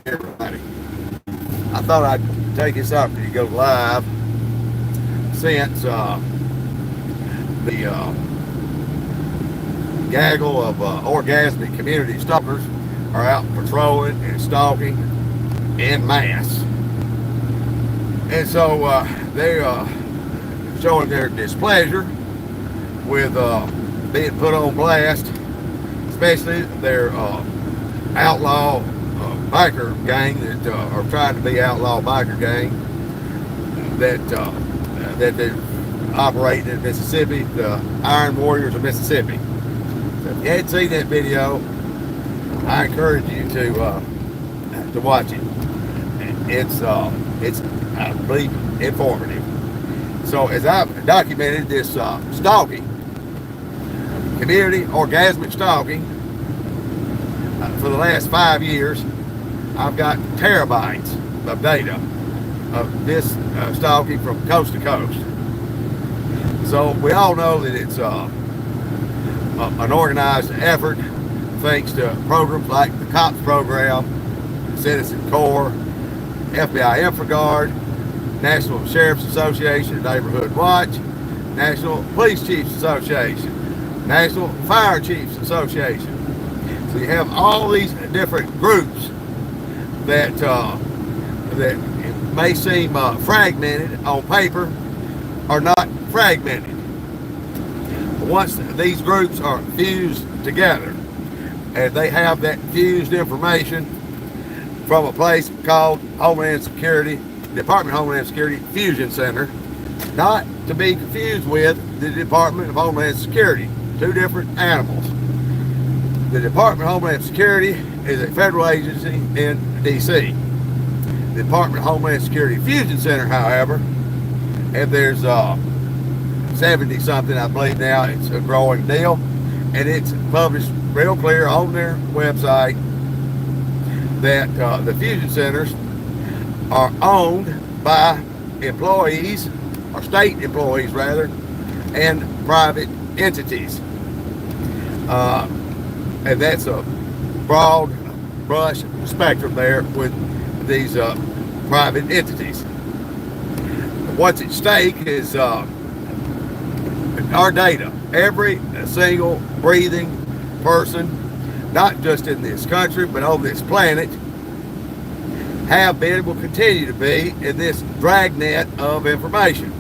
Everybody. I thought I'd take this opportunity to go live since the gaggle of orgasmic community stalkers are out patrolling and stalking en masse. And so they showing their displeasure with being put on blast, especially their outlaw biker gang that are trying to be outlaw biker gang that they operate in Mississippi, the Iron Warriors of Mississippi. So if you hadn't seen that video, I encourage you to watch it. It's I believe informative. So as I've documented this stalking, community orgasmic stalking, for the last 5 years, I've got terabytes of data of this stalking from coast to coast. So we all know that it's an organized effort thanks to programs like the COPS program, Citizen Corps, FBI InfraGuard, National Sheriff's Association, Neighborhood Watch, National Police Chiefs Association, National Fire Chiefs Association. So you have all these different groups that may seem fragmented on paper, are not fragmented. Once these groups are fused together and they have that fused information from a place called Homeland Security, Department of Homeland Security Fusion Center, not to be confused with the Department of Homeland Security, two different animals. The Department of Homeland Security is a federal agency in D.C. The Department of Homeland Security Fusion Center, however, and there's 70-something, I believe now, it's a growing deal, and it's published real clear on their website that the fusion centers are owned by employees, or state employees rather, and private entities. And that's a broad brush spectrum there with these private entities. What's at stake is our data. Every single breathing person, not just in this country, but on this planet, have been, will continue to be in this dragnet of information.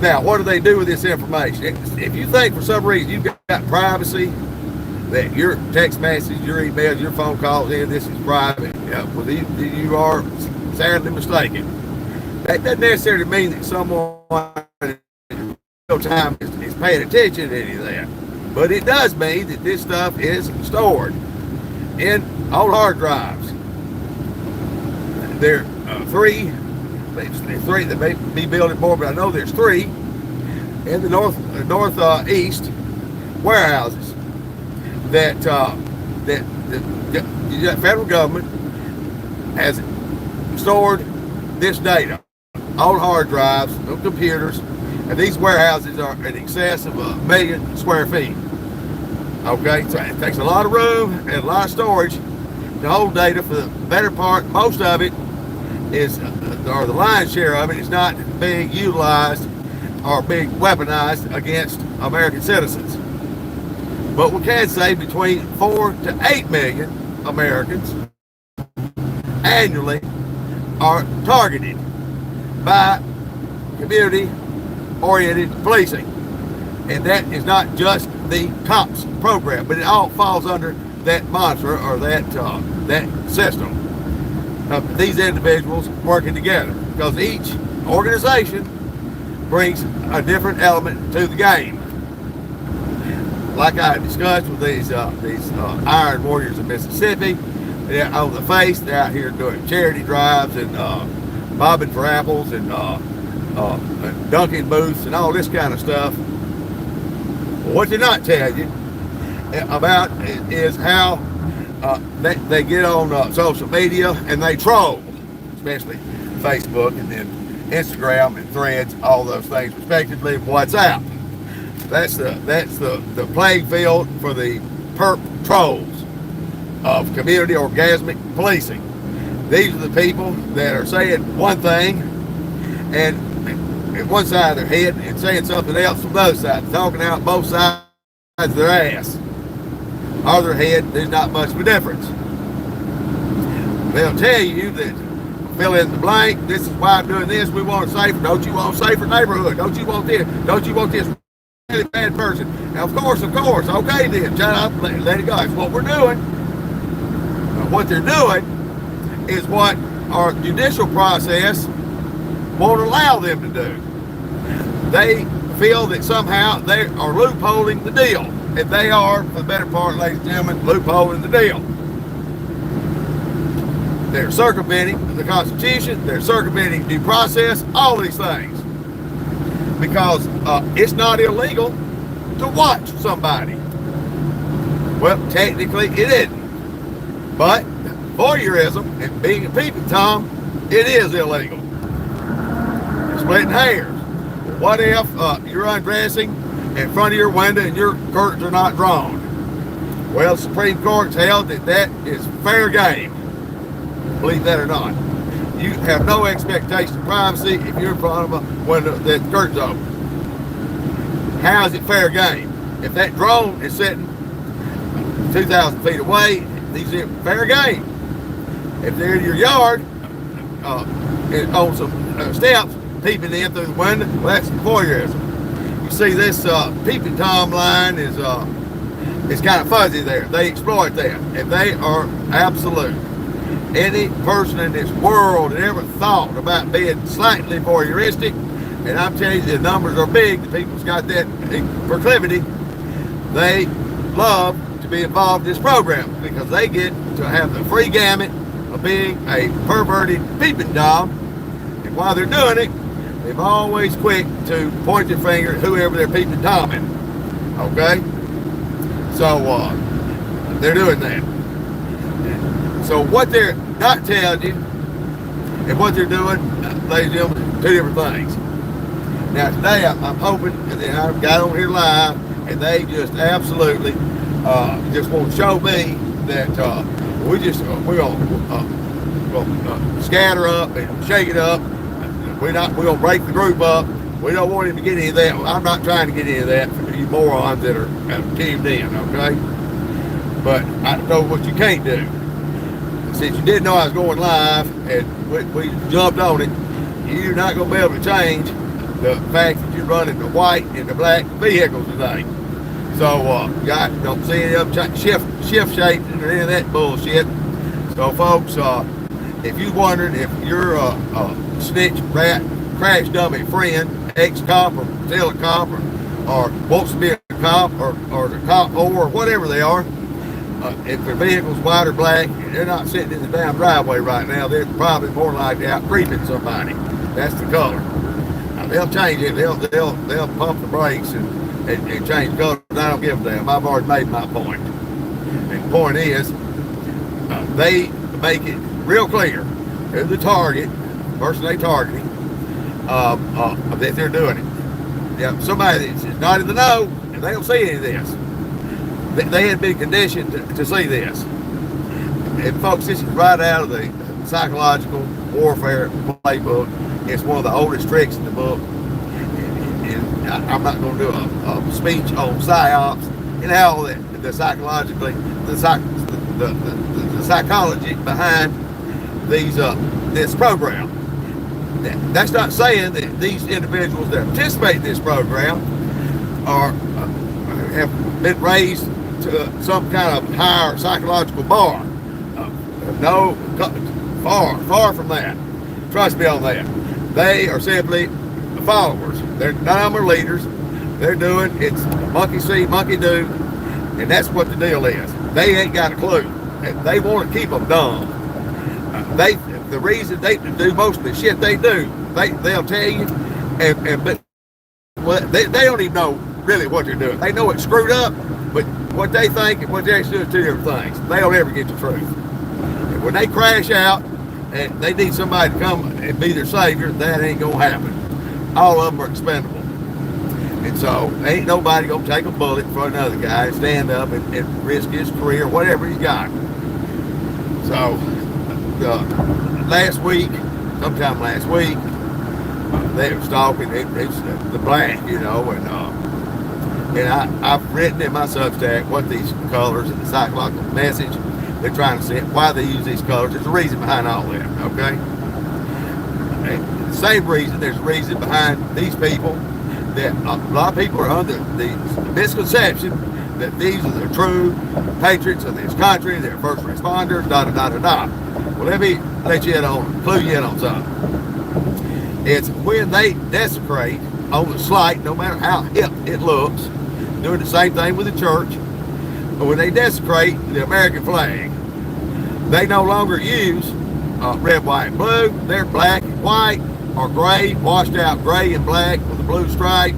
Now, what do they do with this information? If you think for some reason you've got privacy, that your text messages, your emails, your phone calls in, this is private, well, you are sadly mistaken. That doesn't necessarily mean that someone in real time is paying attention to any of that. But it does mean that this stuff is stored on hard drives. There are three, there may be building more, but I know there's three in the northeast warehouses that the federal government has stored this data on hard drives, on computers, and these warehouses are in excess of 1 million square feet. Okay, so it takes a lot of room and a lot of storage to hold data. For the better part, most of it is, or the lion's share of it, is not being utilized or being weaponized against American citizens. But we can say between 4 to 8 million Americans annually are targeted by community-oriented policing. And that is not just the COPS program, but it all falls under that mantra or that system of these individuals working together, because each organization brings a different element to the game. Like I discussed with these Iron Warriors of Mississippi, they're on the face, they're out here doing charity drives and bobbing for apples and dunking booths and all this kind of stuff. What they're not telling you about is how they get on social media and they troll, especially Facebook and then Instagram and Threads, all those things respectively, WhatsApp. That's the playing field for the perp trolls of community orgasmic policing. These are the people that are saying one thing and at one side of their head and saying something else from the other side, talking out both sides of their ass or their head. There's not much of a difference. They'll tell you that fill in the blank, this is why I'm doing this, we want a safer, don't you want a safer neighborhood, don't you want this, don't you want this really bad person. Now, of course, okay then, shut up, let it go. That's what we're doing. What they're doing is what our judicial process won't allow them to do. They feel that somehow they are loopholing the deal. And they are, for the better part, ladies and gentlemen, loopholing the deal. They're circumventing the Constitution, they're circumventing due process, all these things. Because it's not illegal to watch somebody. Well, technically it isn't. But voyeurism and being a peeping Tom, it is illegal. You're splitting hairs. What if you're undressing in front of your window and your curtains are not drawn? Well, the Supreme Court's held that is fair game. Believe that or not. You have no expectation of privacy if you're in front of a window that the curtain's open. How is it fair game? If that drone is sitting 2,000 feet away, these are fair game. If they're in your yard, on some steps, peeping in through the window, well, that's voyeurism. You see, this peeping Tom line is kind of fuzzy there. They exploit that, and they are absolute. Any person in this world that ever thought about being slightly voyeuristic, and I'm telling you, the numbers are big, the people's got that proclivity, they love to be involved in this program because they get to have the free gamut of being a perverted peeping Tom. And while they're doing it, they're always quick to point their finger at whoever they're peeping Tomming. Okay? So, they're doing that. So what they're not telling you and what they're doing, ladies and gentlemen, two different things. Now today I'm hoping, and I've got on here live, and they just absolutely just want to show me that we're gonna scatter up and shake it up. We're gonna break the group up. We don't want him to get any of that. I'm not trying to get any of that for you morons that are teamed in, okay? But I know what you can't do. Since you didn't know I was going live and we jumped on it, you're not going to be able to change the fact that you're running the white and the black vehicles today. So, don't see any of them shift shapes or any of that bullshit. So, folks, if you're wondering if you're a snitch, rat, crash dummy friend, ex-cop or still a cop or wants to be a cop or a cop or whatever they are, if their vehicle's white or black, they're not sitting in the damn driveway right now. They're probably more likely out creeping somebody. That's the color. Now, they'll change it. They'll pump the brakes and change color. I don't give a damn. I've already made my point. And the point is, they make it real clear who the target, the person they targeting, that they're doing it. Yeah, somebody that's not in the know, and they don't see any of this. They had been conditioned to see this. And folks, this is right out of the psychological warfare playbook. It's one of the oldest tricks in the book. And I'm not going to do a speech on psyops and how the psychology behind this program. That's not saying that these individuals that participate in this program have been raised to some kind of higher psychological bar. No, far from that. Trust me on that. They are simply followers. None of them are leaders. They're doing, it's monkey see, monkey do, and that's what the deal is. They ain't got a clue. They want to keep them dumb. The reason they do most of the shit they do, they'll tell you, but they don't even know really what they're doing. They know it's screwed up, but what they think and what they actually do is two different things. They don't ever get the truth. And when they crash out and they need somebody to come and be their savior, that ain't gonna happen. All of them are expendable. And so ain't nobody gonna take a bullet for another guy and stand up and risk his career, whatever he's got. So sometime last week, they were stalking the black, and I've written in my Substack what these colors and the psychological message they're trying to send, why they use these colors. There's a reason behind all that, okay? And the same reason, there's a reason behind these people, that a lot of people are under the misconception that these are the true patriots of this country, they're first responders, da-da-da-da-da. Well, let me clue you in on something. It's when they desecrate on the slight, no matter how hip it looks, doing the same thing with the church, but when they desecrate the American flag, they no longer use red, white, and blue. They're black and white, or gray, washed out gray and black with a blue stripe,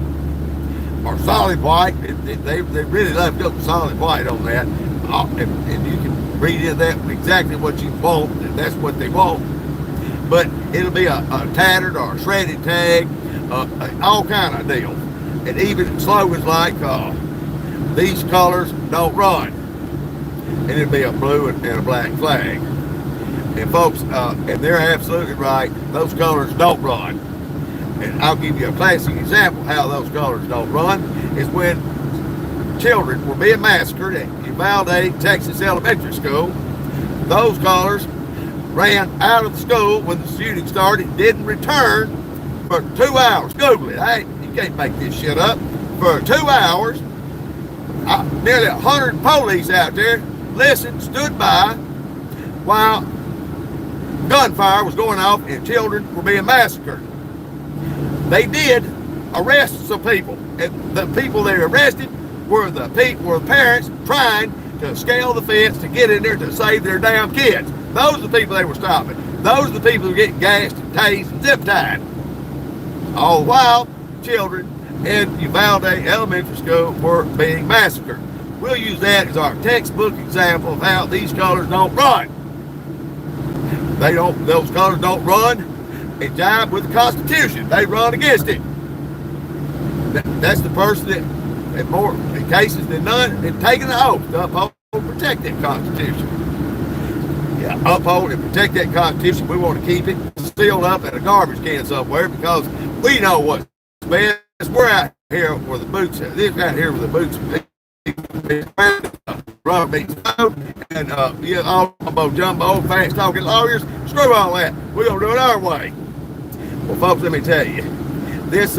or solid white. They really love to go solid white on that, and you can read in that exactly what you want, and that's what they want. But it'll be a tattered or a shredded tag, all kind of deal, and even slogans like these colors don't run, and it'll be a blue and a black flag. And folks, and they're absolutely right, those colors don't run. And I'll give you a classic example how those colors don't run is when children were being massacred at Uvalde, Texas Elementary School. Those colors ran out of the school when the shooting started, didn't return for 2 hours. Google it. Hey, you can't make this shit up. For 2 hours, nearly 100 police out there listened, stood by while gunfire was going off and children were being massacred. They did arrest some people, and the people they arrested were the parents trying to scale the fence to get in there to save their damn kids. Those are the people they were stopping. Those are the people who were getting gassed and tased and zip-tied. All the while, children in Uvalde Elementary School were being massacred. We'll use that as our textbook example of how these colors don't run. Those colors don't run and jive with the Constitution. They run against it. That's the person that, in more cases than none, has taken the oath to uphold and protect that Constitution. Yeah, uphold and protect that Constitution. We want to keep it sealed up in a garbage can somewhere because we know what's best. We're out here where the boots are. This out here where the boots rubber meets road, and all mumbo jumbo, fast talking lawyers. Screw all that. We're gonna do it our way. Well, folks, let me tell you, this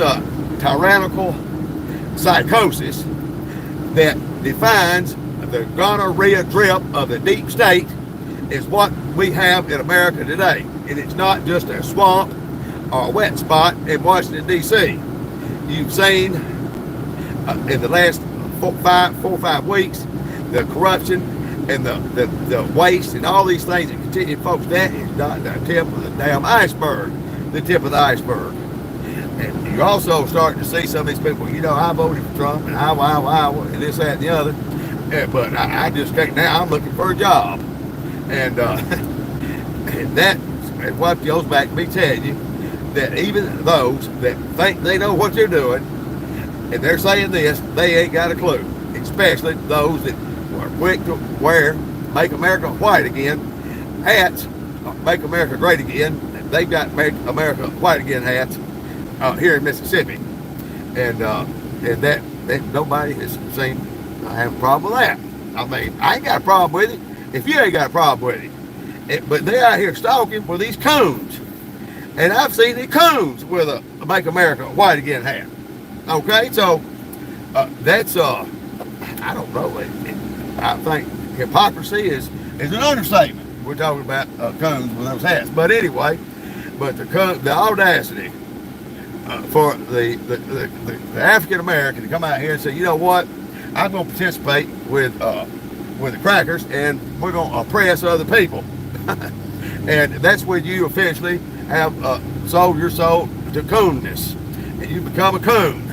tyrannical psychosis that defines the gonorrhea drip of the deep state is what we have in America today. And it's not just a swamp or a wet spot in Washington, D.C. You've seen in the last 4 or 5 weeks the corruption and the waste and all these things that continue. Folks, that is not the tip of the damn iceberg. The tip of the iceberg. And you're also starting to see some of these people, I voted for Trump and and this, that, and the other. But I just can't now. I'm looking for a job. And that's what goes back to me telling you that even those that think they know what they're doing and they're saying this, they ain't got a clue. Especially those that are quick to wear Make America White Again hats, Make America Great Again. They've got Make America White Again hats here in Mississippi. And that nobody has seen I have a problem with that. I mean, I ain't got a problem with it if you ain't got a problem with it. But they're out here stalking with these coons. And I've seen the coons with a Make America White Again hat. Okay, so that's, I don't know. I think hypocrisy is an understatement. We're talking about coons with those hats. But anyway, the audacity for the African American to come out here and say, you know what, I'm going to participate with the crackers and we're going to oppress other people. And that's when you officially have sold your soul to coonness. And you become a coon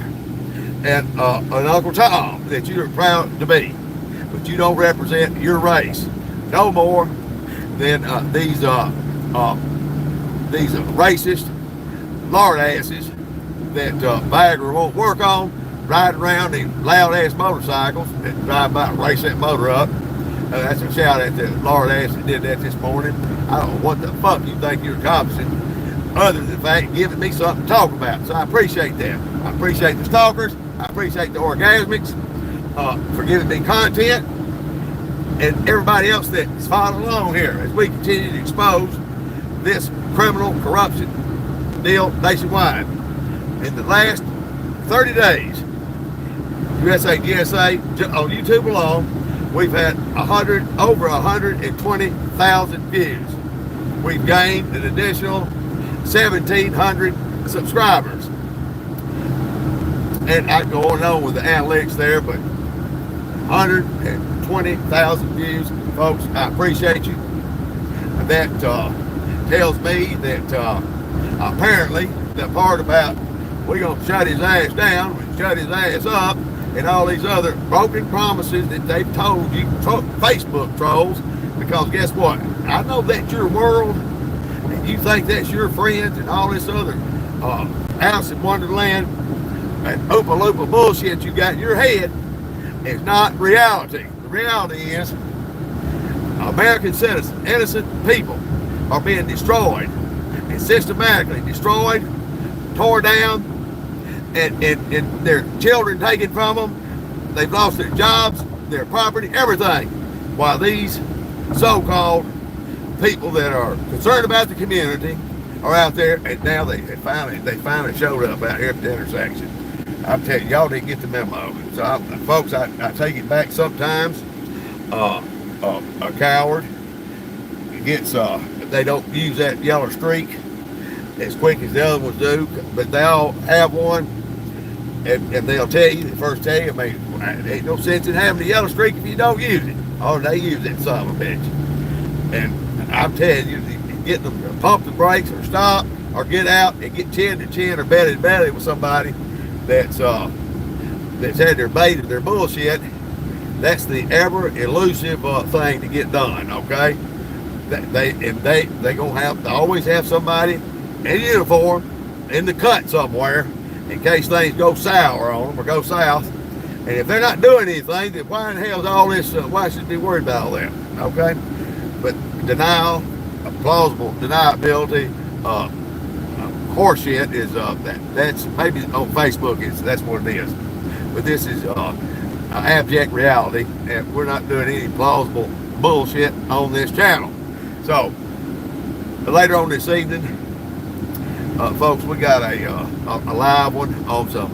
and an Uncle Tom that you're proud to be. But you don't represent your race no more than these racist lard asses that Viagra won't work on. ride around in loud-ass motorcycles that drive by and race that motor up. That's a shout out to the Lord ass that did that this morning. I don't know what the fuck you think you're accomplishing, other than the fact giving me something to talk about. So I appreciate that. I appreciate the stalkers. I appreciate the orgasmics for giving me content, and everybody else that's following along here as we continue to expose this criminal corruption deal nationwide. In the last 30 days, USA GSA on YouTube alone, we've had over 120,000 views. We've gained an additional 1,700 subscribers. And I go on with the analytics there, but 120,000 views, folks. I appreciate you. That tells me that apparently the part about we're going to shut his ass down, shut his ass up, and all these other broken promises that they've told you, Facebook trolls, because guess what? I know that's your world, and you think that's your friends and all this other Alice in Wonderland and Opa-Lopa bullshit you got in your head is not reality. The reality is American citizens, innocent people, are being destroyed and systematically destroyed, tore down, and their children taken from them. They've lost their jobs, their property, everything, while these so-called people that are concerned about the community are out there, and now they finally showed up out here at the intersection. I'm telling you, y'all didn't get the memo. So, folks, I take it back sometimes. A coward gets, they don't use that yellow streak as quick as the other ones do, but they all have one, and they'll tell you, I mean, there ain't no sense in having a yellow streak if you don't use it. Oh, they use that son of a bitch. And I'm telling you, getting them to pump the brakes or stop or get out and get chin to chin or belly to belly with somebody that's had their bait and their bullshit, that's the ever elusive thing to get done, okay? They gonna always have somebody in uniform in the cut somewhere in case things go sour on them or go south. And if they're not doing anything, then why in the hell is all this? Why should they be worried about all that? Okay, but denial, plausible deniability, horseshit is that's maybe on Facebook. That's what it is. But this is abject reality, and we're not doing any plausible bullshit on this channel. So later on this evening, folks, we got a live one on some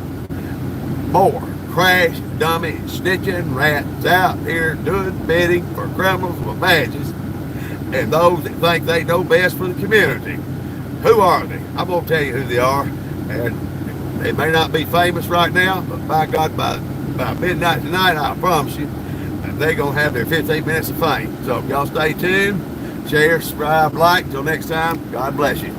more crash dummy snitching rats out here doing bidding for criminals with badges, and those that think they know best for the community. Who are they? I'm going to tell you who they are, and they may not be famous right now, but by God, by midnight tonight, I promise you, they're going to have their 15 minutes of fame. So y'all stay tuned, share, subscribe, like. Until next time, God bless you.